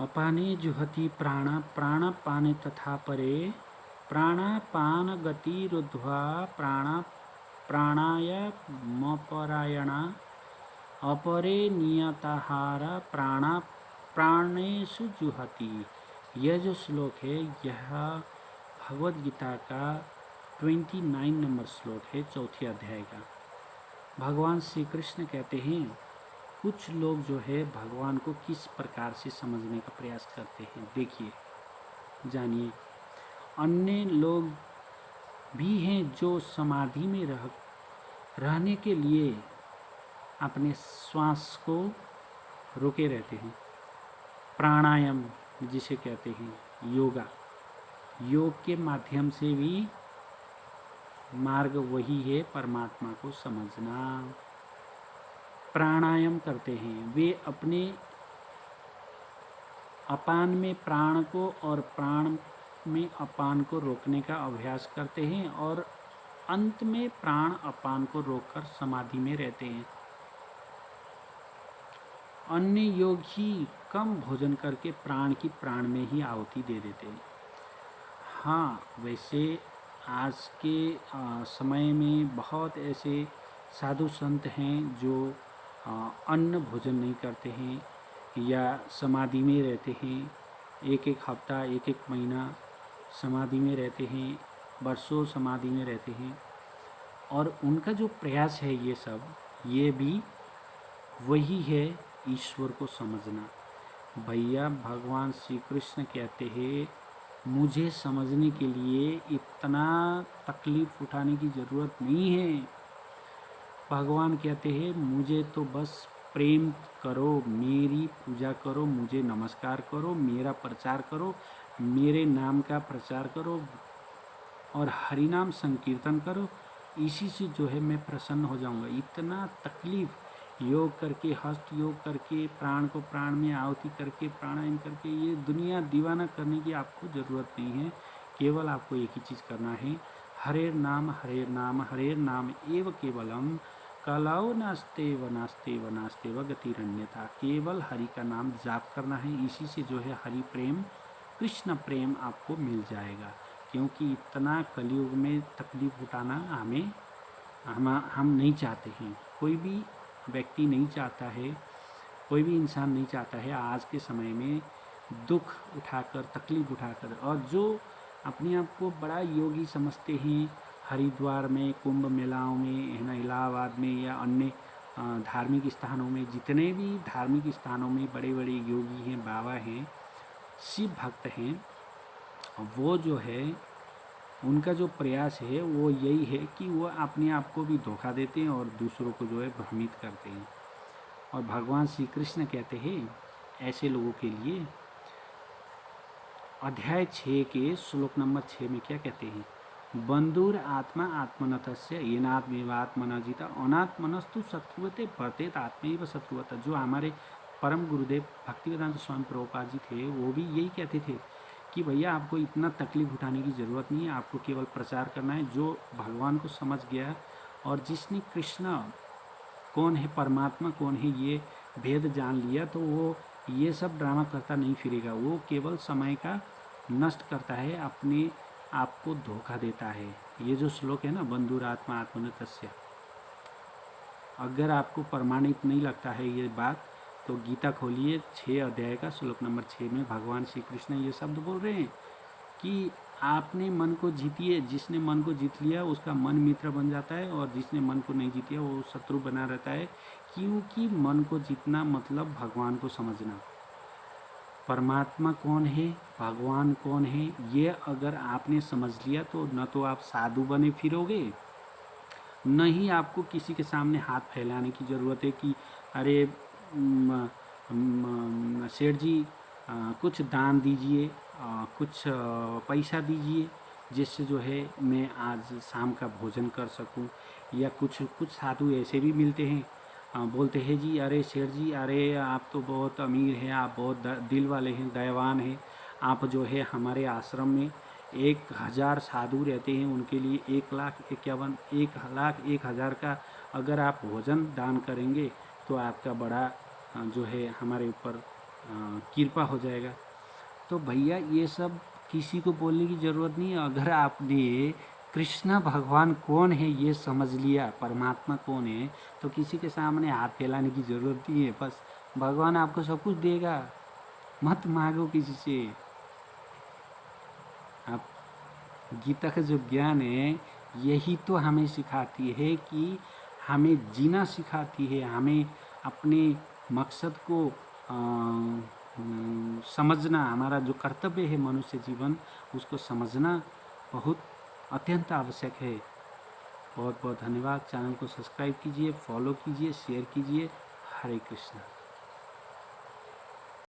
अपाने जुहति प्राणा प्राणापाने तथा परे प्राणापान गतिरुद्ध्वा प्राणायामपरायणा अपरे नियताहार प्राणा प्राणेषु जुहति। यह जो श्लोक है यह भगवद गीता का 29 नंबर श्लोक है, चौथे अध्याय का। भगवान श्री कृष्ण कहते हैं कुछ लोग जो है भगवान को किस प्रकार से समझने का प्रयास करते हैं, देखिए जानिए। अन्य लोग भी हैं जो समाधि में रहने के लिए अपने श्वास को रोके रहते हैं। प्राणायाम जिसे कहते हैं योगा, योग के माध्यम से भी मार्ग वही है परमात्मा को समझना। प्राणायाम करते हैं, वे अपने अपान में प्राण को और प्राण में अपान को रोकने का अभ्यास करते हैं और अंत में प्राण अपान को रोककर समाधि में रहते हैं। अन्य योगी कम भोजन करके प्राण की प्राण में ही आहुति दे देते हैं। हाँ, वैसे आज के समय में बहुत ऐसे साधु संत हैं जो अन्न भोजन नहीं करते हैं या समाधि में रहते हैं। एक एक हफ्ता, एक एक महीना समाधि में रहते हैं, वर्षों समाधि में रहते हैं। और उनका जो प्रयास है ये सब, ये भी वही है ईश्वर को समझना। भैया भगवान श्री कृष्ण कहते हैं मुझे समझने के लिए इतना तकलीफ उठाने की ज़रूरत नहीं है। भगवान कहते हैं मुझे तो बस प्रेम करो, मेरी पूजा करो, मुझे नमस्कार करो, मेरा प्रचार करो, मेरे नाम का प्रचार करो और हरि नाम संकीर्तन करो, इसी से जो है मैं प्रसन्न हो जाऊंगा। इतना तकलीफ योग करके, हस्त योग करके, प्राण को प्राण में आहुति करके, प्राणायाम करके ये दुनिया दीवाना करने की आपको ज़रूरत नहीं है। केवल आपको एक ही चीज़ करना है, हरेर नाम एव केवलम कलाओ नास्ते व गतिरन्यथा। केवल हरि का नाम जाप करना है, इसी से जो है हरि प्रेम, कृष्ण प्रेम आपको मिल जाएगा। क्योंकि इतना कलयुग में तकलीफ उठाना हम नहीं चाहते हैं। कोई भी व्यक्ति नहीं चाहता है, कोई भी इंसान नहीं चाहता है आज के समय में दुख उठाकर, तकलीफ उठाकर। और जो अपने आप को बड़ा योगी समझते हैं, हरिद्वार में, कुंभ मेलाओं में, है ना, इलाहाबाद में या अन्य धार्मिक स्थानों में, जितने भी धार्मिक स्थानों में बड़े बड़े योगी हैं, बाबा हैं, शिव भक्त हैं, वो जो है उनका जो प्रयास है वो यही है कि वो अपने आप को भी धोखा देते हैं और दूसरों को जो है भ्रमित करते हैं। और भगवान श्री कृष्ण कहते हैं ऐसे लोगों के लिए अध्याय 6 के श्लोक नंबर 6 में क्या कहते हैं, बंधुर आत्मा आत्मनतस्य येनात्मेवात्मनजिता अनात्मनस्तु शत्रुवते वर्तेत आत्मैव शत्रुवत। जो हमारे परम गुरुदेव भक्तिवेदांत स्वामी प्रभुपाद जी थे वो भी यही कहते थे कि भैया आपको इतना तकलीफ उठाने की ज़रूरत नहीं है, आपको केवल प्रचार करना है। जो भगवान को समझ गया और जिसने कृष्ण कौन है, परमात्मा कौन है, ये भेद जान लिया, तो वो ये सब ड्रामा करता नहीं फिरेगा। वो केवल समय का नष्ट करता है, अपने आप को धोखा देता है। ये जो श्लोक है ना, बंधुरात्मा आत्मनतस्य, अगर आपको प्रमाणित नहीं लगता है ये बात तो गीता खोलिए 6 अध्याय का श्लोक नंबर 6 में भगवान श्री कृष्ण ये शब्द बोल रहे हैं कि आपने मन को जीतिए। जिसने मन को जीत लिया उसका मन मित्र बन जाता है और जिसने मन को नहीं जीतिया वो शत्रु बना रहता है। क्योंकि मन को जीतना मतलब भगवान को समझना। परमात्मा कौन है, भगवान कौन है, ये अगर आपने समझ लिया तो न तो आप साधु बने फिरोगे, न ही आपको किसी के सामने हाथ फैलाने की ज़रूरत है कि अरे सेठ जी कुछ दान दीजिए, कुछ पैसा दीजिए जिससे जो है मैं आज शाम का भोजन कर सकूं। या कुछ साधु ऐसे भी मिलते हैं, बोलते हैं जी अरे सेठ जी, अरे आप तो बहुत अमीर हैं, आप बहुत दिल वाले हैं, दयावान हैं, आप जो है हमारे आश्रम में 1000 साधु रहते हैं, उनके लिए 1,51,1,01,000 का अगर आप भोजन दान करेंगे तो आपका बड़ा जो है हमारे ऊपर कृपा हो जाएगा। तो भैया ये सब किसी को बोलने की ज़रूरत नहीं है। अगर आपने कृष्ण भगवान कौन है ये समझ लिया, परमात्मा कौन है, तो किसी के सामने हाथ फैलाने की ज़रूरत नहीं है। बस भगवान आपको सब कुछ देगा, मत मांगो किसी से। आप गीता का जो ज्ञान है यही तो हमें सिखाती है कि हमें जीना सिखाती है, हमें अपने मकसद को समझना, हमारा जो कर्तव्य है मनुष्य जीवन उसको समझना बहुत अत्यंत आवश्यक है। बहुत बहुत धन्यवाद। चैनल को सब्सक्राइब कीजिए, फॉलो कीजिए, शेयर कीजिए। हरे कृष्णा।